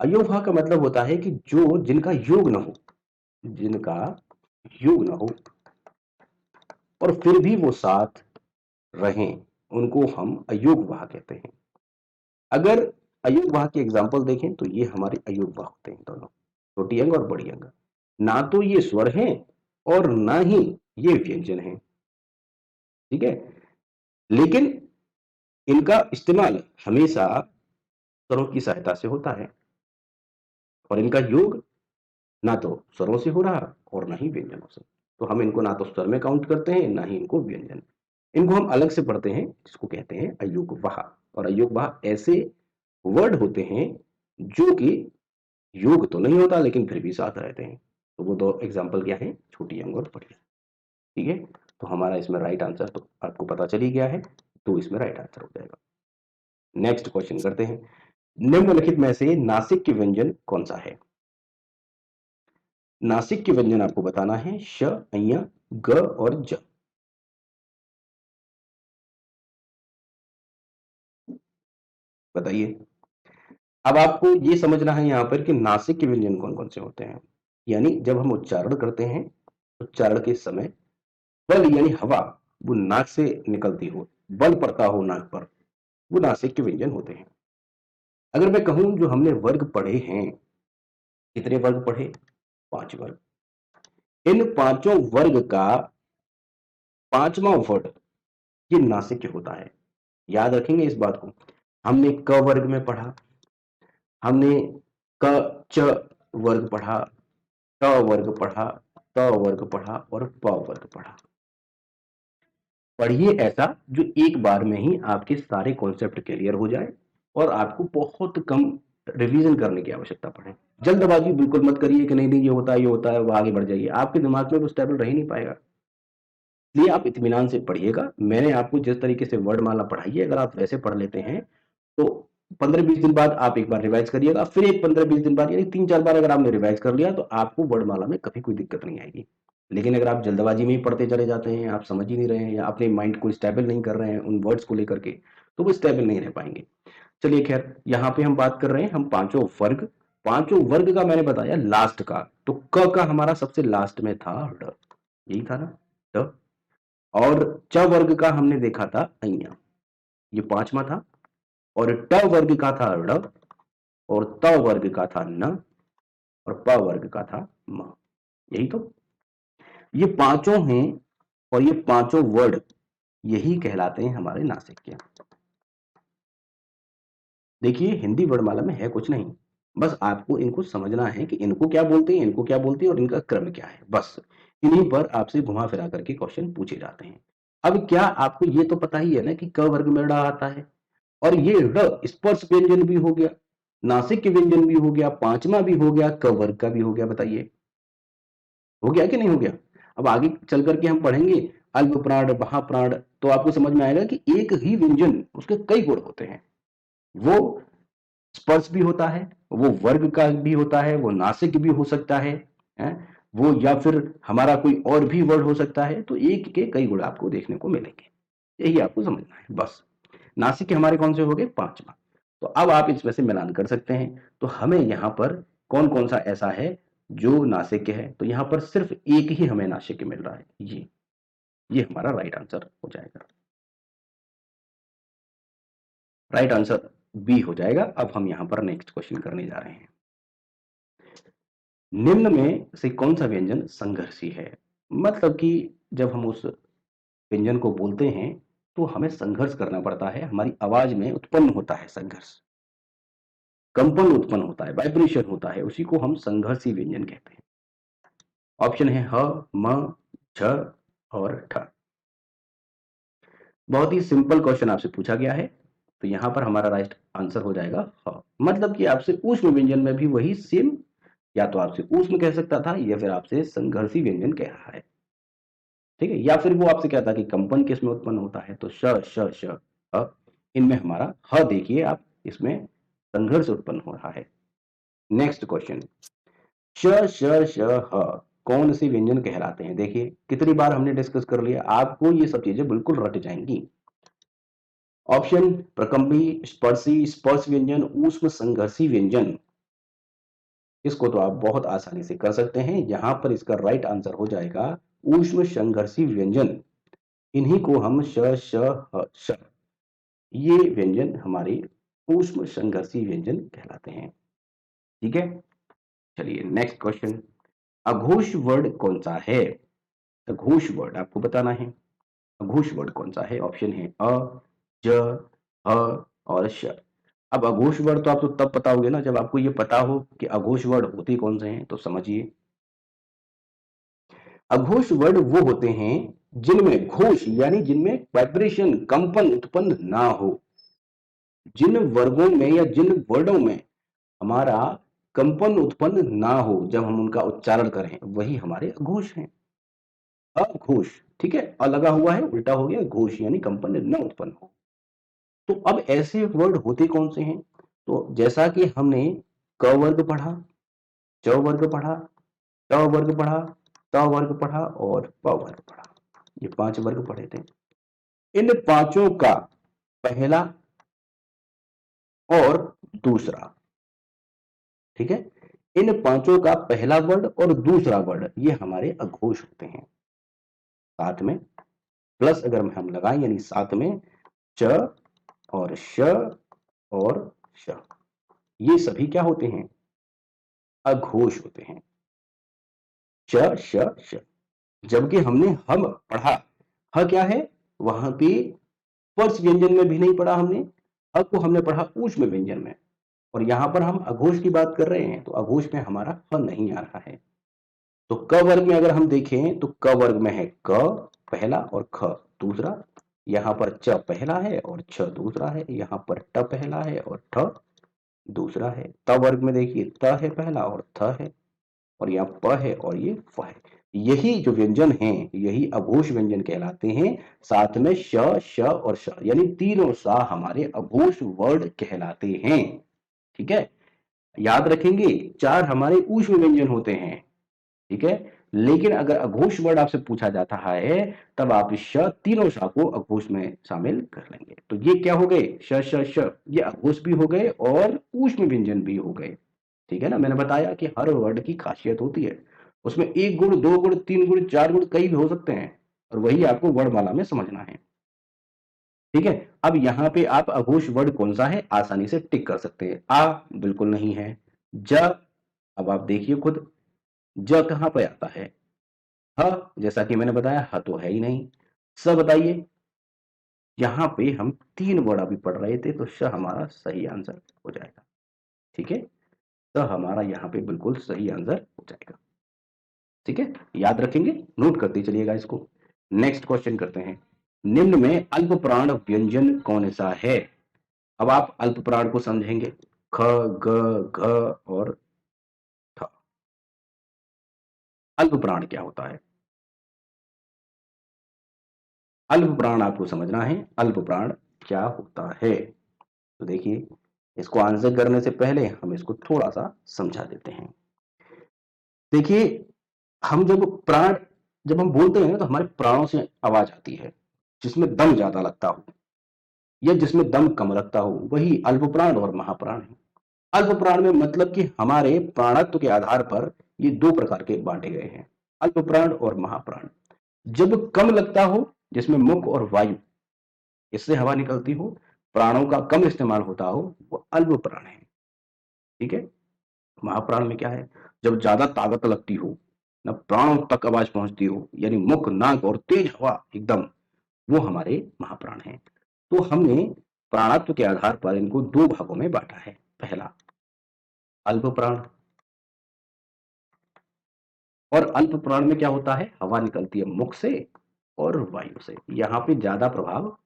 [SPEAKER 1] अयोग भाव का मतलब होता है कि जो जिनका योग न हो, जिनका योग न हो और फिर भी वो साथ रहें, उनको हम अयोग वाह कहते हैं। अगर अयोग वाह की एग्जांपल देखें तो ये हमारे अयोग वाह होते हैं दोनों, छोटी अंग और बड़ी अंग। ना तो ये स्वर हैं और ना ही ये व्यंजन हैं, ठीक है। लेकिन इनका इस्तेमाल हमेशा स्वरों की सहायता से होता है और इनका योग ना तो स्वरों से हो रहा और ना ही व्यंजनों से। तो हम इनको ना तो स्वर में काउंट करते हैं, ना ही इनको व्यंजन। इनको हम अलग से पढ़ते हैं, जिसको कहते हैं अयोगवाह। और अयोगवाह ऐसे वर्ड होते हैं जो कि योग तो नहीं होता लेकिन फिर भी साथ रहते हैं। तो वो दो एग्जाम्पल क्या है, छोटी अंग और बड़ी अंग, ठीक है। तो हमारा इसमें राइट आंसर तो आपको पता चल ही गया है, तो इसमें राइट आंसर हो जाएगा। नेक्स्ट क्वेश्चन करते हैं। निम्नलिखित में से नासिक के व्यंजन कौन सा है? नासिक के व्यंजन आपको बताना है श, अ, ग और ज। बताइए। अब आपको ये समझना है यहाँ पर कि नासिक के व्यंजन कौन कौन से होते हैं। यानी जब हम उच्चारण करते हैं, उच्चारण के समय बल यानी हवा वो नाक से निकलती हो, बल पड़ता हो नाक पर, वो नासिक के व्यंजन होते हैं। अगर मैं कहूं जो हमने वर्ग पढ़े हैं, कितने वर्ग पढ़े? 5 वर्ग। इन पांचों वर्ग का पांचवा वर्ग ये नासिक के होता है। याद रखेंगे इस बात को। हमने क वर्ग में पढ़ा, हमने क च वर्ग पढ़ा, ट वर्ग पढ़ा, त वर्ग पढ़ा और प वर्ग पढ़ा। पढ़िए ऐसा जो एक बार में ही आपके सारे कॉन्सेप्ट क्लियर हो जाए और आपको बहुत कम रिवीजन करने की आवश्यकता पड़े। जल्दबाजी बिल्कुल मत करिए कि नहीं नहीं ये होता है, ये होता है, वो आगे बढ़ जाइए, आपके दिमाग में तो स्टेबल रह ही नहीं पाएगा। इसलिए आप इत्मीनान से पढ़िएगा। मैंने आपको जिस तरीके से वर्णमाला पढ़ाई है, अगर आप वैसे पढ़ लेते हैं तो 15-20 दिन बाद आप एक बार रिवाइज करिएगा, फिर एक 15-20 दिन बाद, यानी 3-4 बार अगर आपने रिवाइज कर लिया तो आपको वर्णमाला में कभी कोई दिक्कत नहीं आएगी। लेकिन अगर आप जल्दबाजी में ही पढ़ते चले जाते हैं, आप समझ ही नहीं रहे हैं या अपने माइंड को स्टेबल नहीं कर रहे हैं उन वर्ड्स को लेकर के, तो वो स्टेबल नहीं रह पाएंगे। चलिए खैर, यहाँ पे हम बात कर रहे हैं हम पांचों वर्ग का मैंने बताया लास्ट का, तो क का हमारा सबसे लास्ट में था ड, यही था ना, ड। और च वर्ग का हमने देखा था अइया, ये पांचवा था। और ट वर्ग का था ड़, और त वर्ग का था न, और प वर्ग का था म। यही तो, ये पांचों हैं और ये पांचों वर्ड यही कहलाते हैं हमारे नासिक के। देखिए हिंदी वर्णमाला में है कुछ नहीं, बस आपको इनको समझना है कि इनको क्या बोलते हैं, इनको क्या बोलते हैं और इनका क्रम क्या है, बस इन्हीं पर आपसे घुमा फिरा करके क्वेश्चन पूछे जाते हैं। अब क्या आपको ये तो पता ही है ना कि क वर्ग में ड़ आता है, और ये ड़ स्पर्श व्यंजन भी हो गया, नासिक के व्यंजन भी हो गया, पांचवा भी हो गया, क वर्ग का भी हो गया। बताइए हो गया कि नहीं हो गया? अब आगे चल करके हम पढ़ेंगे अल्प प्राण महाप्राण, तो आपको समझ में आएगा कि एक ही व्यंजन उसके कई गुण होते हैं। वो स्पर्श भी होता है, वो वर्ग का भी होता है, वो नासिक भी हो सकता है वो या फिर हमारा कोई और भी वर्ड हो सकता है। तो एक के कई गुण आपको देखने को मिलेंगे, यही आपको समझना है बस। नासिक के हमारे कौन से हो गए? पांचवा। तो अब आप इसमें से मिलान कर सकते हैं। तो हमें यहाँ पर कौन कौन सा ऐसा है जो नासिक है, तो यहाँ पर सिर्फ एक ही हमें नासिक मिल रहा है, ये हमारा राइट आंसर हो जाएगा। राइट आंसर बी हो जाएगा। अब हम यहाँ पर नेक्स्ट क्वेश्चन करने जा रहे हैं। निम्न में से कौन सा व्यंजन संघर्षी है? मतलब कि जब हम उस व्यंजन को बोलते हैं तो हमें संघर्ष करना पड़ता है, हमारी आवाज में उत्पन्न होता है संघर्ष, कंपन उत्पन्न होता है, वाइब्रेशन होता है, उसी को हम संघर्षी व्यंजन कहते हैं। ऑप्शन है ह, म, झ और ठ। बहुत ही सिंपल क्वेश्चन आपसे पूछा गया है, तो यहां पर हमारा राइट आंसर हो जाएगा ह। मतलब कि आपसे ऊष्म व्यंजन में भी वही सेम, या तो आपसे ऊष्म कह सकता था या फिर आपसे संघर्षी व्यंजन कह रहा है, ठीक है। या फिर वो आपसे कहता है कि कंपन किस में उत्पन्न होता है, तो श श श अ, इनमें हमारा ह देखिए आप, इसमें संघर्ष उत्पन्न हो रहा है। नेक्स्ट क्वेश्चन, श श श ह कौन से व्यंजन कहलाते हैं? देखिए कितनी बार हमने डिस्कस कर लिया, आपको ये सब चीजें बिल्कुल रट जाएंगी। ऑप्शन प्रकम्पी, स्पर्शी, स्पर्श व्यंजन, ऊष्म, संघर्षी व्यंजन, इसको तो आप बहुत आसानी से कर सकते हैं। यहां पर इसका राइट आंसर हो जाएगा ऊष्म संघर्षी व्यंजन। इन्हीं को हम श श ह श, ये व्यंजन हमारे ऊष्म संघर्षी व्यंजन कहलाते हैं, ठीक है। चलिए नेक्स्ट क्वेश्चन, अघोष वर्ड कौन सा है? अघोष वर्ड आपको बताना है। अघोष वर्ड कौन सा है? ऑप्शन है अ, ज, अ और श। अब अघोष वर्ड तो आप तो तब बताओगे ना जब आपको ये पता हो कि अघोष वर्ड होते कौन से हैं। तो समझिए, अघोष वर्ड वो होते हैं जिनमें घोष यानी जिनमें वाइब्रेशन कंपन उत्पन्न ना हो। जिन वर्गों में या जिन वर्डों में हमारा कंपन उत्पन्न ना हो जब हम उनका उच्चारण करें, वही हमारे अघोष हैं। अघोष, ठीक है, अ लगा हुआ है, उल्टा हो गया, घोष यानी कंपन न उत्पन्न हो। तो अब ऐसे वर्ड होते कौन से हैं? तो जैसा कि हमने क वर्ग पढ़ा, च वर्ग पढ़ा, ट वर्ग पढ़ा, त वर्ग पढ़ा और प वर्ग पढ़ा। ये 5 वर्ग पढ़े थे। इन पांचों का पहला और दूसरा, ठीक है, इन पांचों का पहला वर्ड और दूसरा वर्ड ये हमारे अघोष होते हैं। साथ में प्लस अगर हम लगाएं यानी साथ में च और श और श, ये सभी क्या होते हैं? अघोष होते हैं। च श श। जबकि हमने हम पढ़ा, ह क्या है? वहां पे स्पर्श व्यंजन में भी नहीं पढ़ा हमने, ह को हमने पढ़ा ऊष्म व्यंजन में। और यहां पर हम अघोष की बात कर रहे हैं तो अघोष में हमारा ह नहीं आ रहा है। तो क वर्ग में अगर हम देखें तो क वर्ग में है क पहला और ख दूसरा। यहाँ पर च पहला है और छ दूसरा है। यहाँ पर ट पहला है और ठ दूसरा है। त वर्ग में देखिए त है पहला और थ है और यहाँ प है और ये फ है। यही जो व्यंजन हैं यही अघोष व्यंजन कहलाते हैं। साथ में श श और श यानी तीनों सा हमारे अघोष वर्ड कहलाते हैं। ठीक है, याद रखेंगे 4 हमारे ऊष्म व्यंजन होते हैं। ठीक है, लेकिन अगर अघोष वर्ड आपसे पूछा जाता है तब आप इस श तीनों श को अघोष में शामिल कर लेंगे। तो ये क्या हो गए? श श श, ये अघोष भी हो गए और ऊष्म व्यंजन भी हो गए। ठीक है ना, मैंने बताया कि हर वर्ड की खासियत होती है, उसमें 1 गुण 2 गुण 3 गुण 4 गुण कई भी हो सकते हैं और वही आपको वर्णमाला में समझना है। ठीक है, अब यहाँ पे आप अघोष वर्ड कौन सा है आसानी से टिक कर सकते हैं। आ बिल्कुल नहीं है। ज, अब आप देखिए खुद, ज कहां पे आता है? ह, जैसा कि मैंने बताया ह तो है ही नहीं। स बताइए, यहां पे हम 3 वर्ड अभी पढ़ रहे थे तो श हमारा सही आंसर हो जाएगा। ठीक है, स हमारा यहाँ पे बिल्कुल सही आंसर हो जाएगा। ठीक है, याद रखेंगे, नोट करते चलिएगा इसको। नेक्स्ट क्वेश्चन करते हैं। निम्न में अल्प प्राण व्यंजन कौन सा है? अब आप अल्प प्राण को समझेंगे, ख, ग, घ और ठ। अल्प प्राण क्या होता है? अल्प प्राण आपको समझना है, अल्प प्राण क्या होता है। तो देखिए, इसको आंसर करने से पहले हम इसको थोड़ा सा समझा देते हैं। देखिए, हम जब हम बोलते हैं तो हमारे प्राणों से आवाज आती है। जिसमें दम ज्यादा लगता हो या जिसमें दम कम लगता हो वही अल्प प्राण और महाप्राण है। अल्प प्राण में मतलब कि हमारे प्राणत्व के आधार पर ये 2 प्रकार के बांटे गए हैं, अल्प प्राण और महाप्राण। जब कम लगता हो, जिसमें मुख और वायु इससे हवा निकलती हो, प्राणों का कम इस्तेमाल होता हो, वो अल्प प्राण है। ठीक है, महाप्राण में क्या है? जब ज्यादा ताकत लगती हो, ना प्राणों तक आवाज पहुंचती हो, यानी मुख नाक और तेज हवा एकदम, वो हमारे महाप्राण हैं। तो हमने प्राणत्व के आधार पर इनको 2 भागों में बांटा है। पहला अल्प प्राण, और अल्प प्राण में क्या होता है? हवा निकलती है मुख से और वायु से। यहाँ पे ज्यादा प्रभाव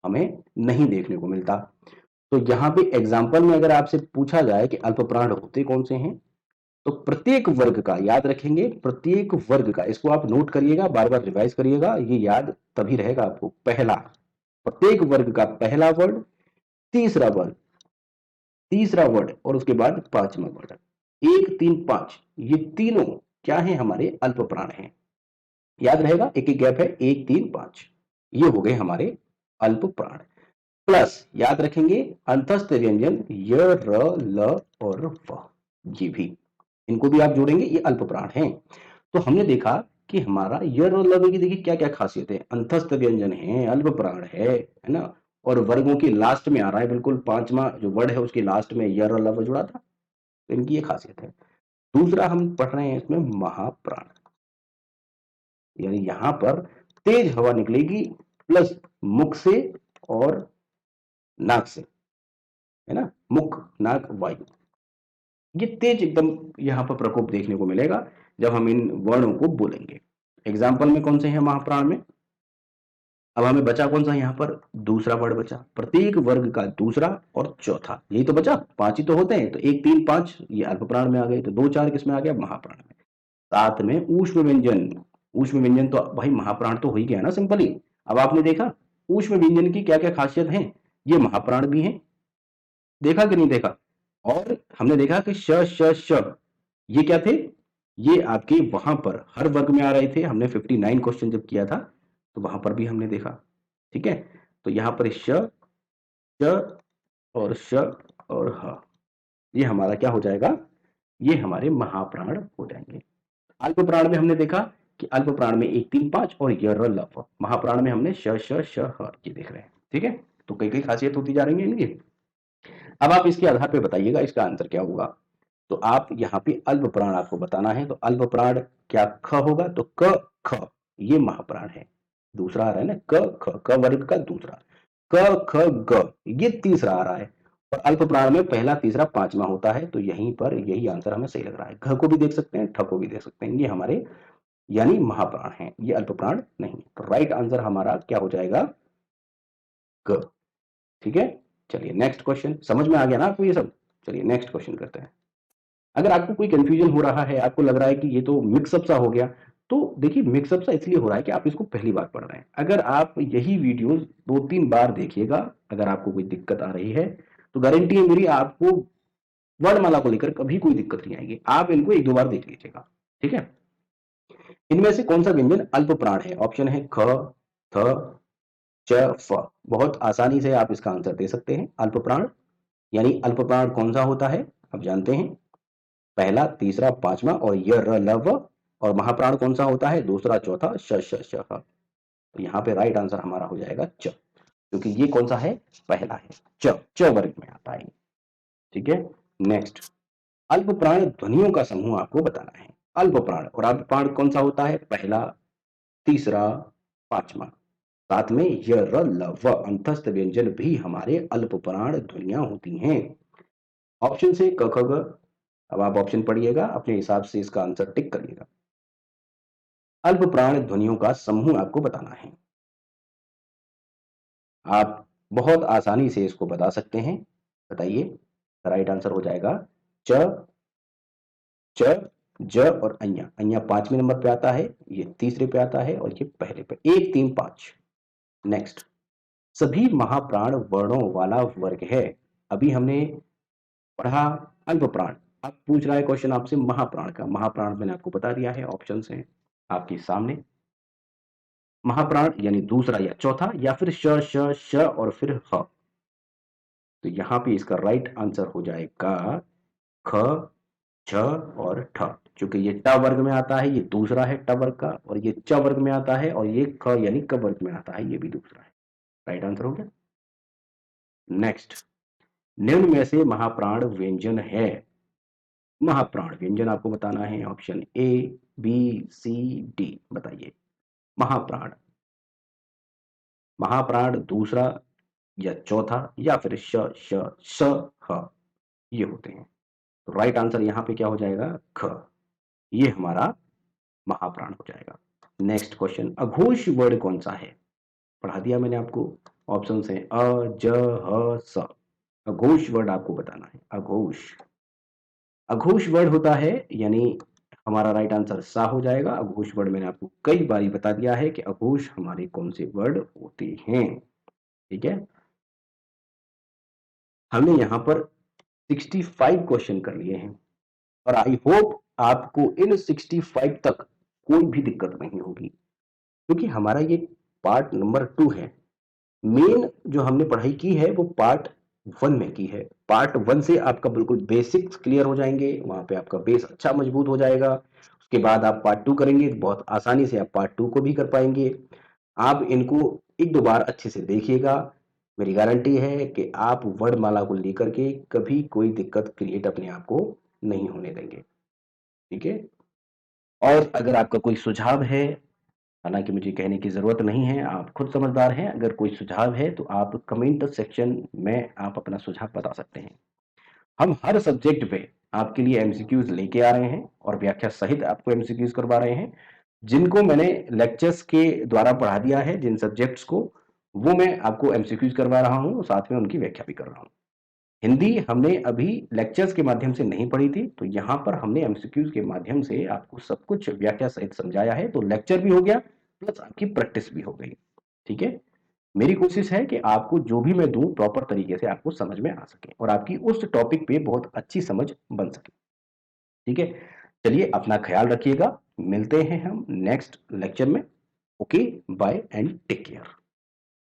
[SPEAKER 1] हमें नहीं देखने को मिलता। तो यहाँ पे एग्जाम्पल में अगर आपसे पूछा जाए कि अल्प प्राण होते कौन से हैं, तो प्रत्येक वर्ग का याद रखेंगे, प्रत्येक वर्ग का इसको आप नोट करिएगा, बार बार रिवाइज करिएगा, ये याद तभी रहेगा आपको। पहला, प्रत्येक वर्ग का पहला वर्ड, तीसरा वर्ड, तीसरा वर्ड और उसके बाद पांचवा वर्ड। 1 3 5 ये तीनों क्या है? हमारे अल्प प्राण हैं। याद रहेगा, एक एक गैप है, 1 3 5, ये हो गए हमारे अल्प प्राण। प्लस याद रखेंगे अंतस्थ व्यंजन य र ल और व, ये भी, इनको भी आप जोड़ेंगे, ये अल्प प्राण हैं। तो हमने देखा कि हमारा य र ल व की देखिए क्या क्या खासियत है, अंतस्थ व्यंजन है, अल्प प्राण है ना, और वर्गों की लास्ट में आ रहा है, बिल्कुल 5वां जो वर्ड है उसके लास्ट में य र ल व जुड़ा था। तो इनकी ये खासियत है। दूसरा हम पढ़ रहे हैं इसमें महाप्राण, यानी यहां पर तेज हवा निकलेगी प्लस मुख से और नाक से, है ना, मुख नाक वायु, ये तेज एकदम यहां पर प्रकोप देखने को मिलेगा जब हम इन वर्णों को बोलेंगे। एग्जाम्पल में कौन से हैं महाप्राण में? अब हमें बचा कौन सा यहाँ पर? दूसरा वर्ड बचा, प्रत्येक वर्ग का दूसरा और चौथा, यही तो बचा, पांच ही तो होते हैं, तो एक तीन पांच ये अल्प प्राण में आ गए, तो दो चार किसमें आ गया? महाप्राण में। साथ में ऊष्म व्यंजन, ऊष्म व्यंजन तो भाई महाप्राण तो हो ही गया ना सिंपली। अब आपने देखा ऊष्म व्यंजन की क्या क्या खासियत है, ये महाप्राण भी है, देखा कि नहीं देखा? और हमने देखा कि श श श ये क्या थे? ये आपके वहां पर हर वर्ग में आ रहे थे, हमने 59 क्वेश्चन जब किया था तो वहां पर भी हमने देखा, ठीक है। तो यहाँ पर श श और श और ह, ये हमारा क्या हो जाएगा? ये हमारे महाप्राण हो जाएंगे। अल्प प्राण में हमने देखा कि अल्प प्राण में एक तीन पांच और य र ल व, महाप्राण में हमने श श श ह ये देख रहे हैं, ठीक है। तो कई कई खासियत होती जा रही है इनकी। अब आप इसके आधार पे बताइएगा इसका आंसर क्या होगा। तो आप यहाँ पे अल्प प्राण आपको बताना है, तो अल्प प्राण क्या ख होगा? तो क ख ये महाप्राण है। दूसरा आ रहा है ना क ख, क वर्ग का दूसरा, क ख ग ये तीसरा आ रहा है, और अल्प प्राण में पहला तीसरा पांचवा होता है, तो यहीं पर यही आंसर हमें सही लग रहा है। घ को भी देख सकते हैं, ठ को भी देख सकते हैं, ये हमारे यानी महाप्राण है, ये अल्प प्राण नहीं। तो राइट आंसर हमारा क्या हो जाएगा? ग, ठीक है। चलिए नेक्स्ट क्वेश्चन, समझ में आ गया ना आपको ये सब? चलिए नेक्स्ट क्वेश्चन करते हैं। अगर आपको कोई कंफ्यूजन हो रहा है, आपको लग रहा है कि ये तो मिक्सअप सा हो गया, तो देखिए मिक्सअप सा इसलिए हो रहा है कि आप इसको पहली बार पढ़ रहे हैं। अगर आप यही वीडियोस दो तीन बार देखिएगा, अगर आपको कोई दिक्कत आ रही है तो गारंटी है मेरी, आपको वर्णमाला को लेकर कभी कोई दिक्कत नहीं आएगी। आप इनको एक दो बार देख लीजिएगा, ठीक है। इनमें से कौन सा व्यंजन अल्प प्राण है? ऑप्शन है ख, थ, च, फ। बहुत आसानी से आप इसका आंसर दे सकते हैं। अल्प प्राण यानी अल्प प्राण कौन सा होता है आप जानते हैं, पहला तीसरा पांचवा और य र ल व, और महाप्राण कौन सा होता है? दूसरा चौथा श श श ह। तो यहाँ पे राइट आंसर हमारा हो जाएगा च, क्योंकि ये कौन सा है? पहला है, च, च वर्ग में आता है, ठीक है। नेक्स्ट, अल्प प्राण ध्वनियों का समूह आपको बताना है। अल्प प्राण और अल्प प्राण कौन सा होता है? पहला तीसरा पांचवा, साथ में य र ल व अंतस्थ व्यंजन भी हमारे अल्प प्राण ध्वनियां होती हैं। ऑप्शन से क ख ग। अब आप ऑप्शन पढ़िएगा, अपने हिसाब से इसका आंसर टिक करिएगा। अल्प प्राण ध्वनियों का समूह आपको बताना है। आप बहुत आसानी से इसको बता सकते हैं, बताइए। राइट आंसर हो जाएगा च, च, ज और अञा। अञा पांचवें नंबर पे आता है, ये तीसरे पे आता है, और ये पहले पे, एक तीन पांच। नेक्स्ट, सभी महाप्राण वर्णों वाला वर्ग है। अभी हमने पढ़ा अल्प प्राण, अब पूछ रहा है क्वेश्चन आपसे महाप्राण का। महाप्राण मैंने आपको बता दिया है, ऑप्शन है आपके सामने। महाप्राण यानी दूसरा या चौथा, या फिर श श श और फिर ह। तो यहां पे इसका राइट आंसर हो जाएगा ख, छ और ठ। चूंकि ये ट वर्ग में आता है, ये दूसरा है ट वर्ग का, और ये च वर्ग में आता है, और ये ख यानी क वर्ग में आता है, ये भी दूसरा है। राइट आंसर हो गया। नेक्स्ट, निम्न में से महाप्राण व्यंजन है। महाप्राण व्यंजन आपको बताना है, option A B C D, बताइए। महाप्राण, महाप्राण दूसरा या चौथा, या फिर श श स ह, ये होते हैं। तो राइट आंसर यहाँ पे क्या हो जाएगा? ख, ये हमारा महाप्राण हो जाएगा। नेक्स्ट क्वेश्चन, अघोष वर्ड कौन सा है? पढ़ा दिया मैंने आपको, ऑप्शन है अ ज ह स। अघोष वर्ड आपको बताना है। अघोष, अघोष वर्ड होता है, यानी हमारा राइट आंसर सा हो जाएगा। अघोष वर्ड मैंने आपको कई बार बता दिया है कि अघोष हमारे कौन से वर्ड होते हैं, ठीक है। हमने यहाँ पर 65 क्वेश्चन कर लिए हैं, और आई होप आपको इन 65 तक कोई भी दिक्कत नहीं होगी, क्योंकि हमारा ये पार्ट नंबर 2 है। मेन जो हमने पढ़ाई की है वो पार्ट 1 में की है। पार्ट 1 से आपका बिल्कुल बेसिक्स क्लियर हो जाएंगे, वहां पे आपका बेस अच्छा मजबूत हो जाएगा। उसके बाद आप पार्ट 2 करेंगे, बहुत आसानी से आप पार्ट 2 को भी कर पाएंगे। आप इनको एक दो बार अच्छे से देखिएगा, मेरी गारंटी है कि आप वर्णमाला को लेकर के कभी कोई दिक्कत क्रिएट अपने आप को नहीं होने देंगे। ठीक है? और अगर आपका कोई सुझाव है, हालाँकि मुझे कहने की ज़रूरत नहीं है, आप खुद समझदार हैं, अगर कोई सुझाव है तो आप कमेंट सेक्शन में आप अपना सुझाव बता सकते हैं। हम हर सब्जेक्ट पे आपके लिए एमसीक्यूज़ लेके आ रहे हैं और व्याख्या सहित आपको एमसीक्यूज़ करवा रहे हैं। जिनको मैंने लेक्चर्स के द्वारा पढ़ा दिया है, जिन सब्जेक्ट्स को, वो मैं आपको एमसीक्यूज़ करवा रहा हूँ, साथ में उनकी व्याख्या भी कर रहा हूँ। हिंदी हमने अभी लेक्चर्स के माध्यम से नहीं पढ़ी थी, तो यहाँ पर हमने एमसीक्यूज़ के माध्यम से आपको सब कुछ व्याख्या सहित समझाया है, तो लेक्चर भी हो गया, प्लस आपकी प्रैक्टिस भी हो गई। ठीक है? मेरी कोशिश है कि आपको जो भी मैं दूँ, प्रॉपर तरीके से आपको समझ में आ सके और आपकी उस टॉपिक पे बहुत अच्छी समझ बन सके। ठीक है? चलिए अपना ख़्याल रखिएगा, मिलते हैं हम नेक्स्ट लेक्चर में। Okay, bye and take care.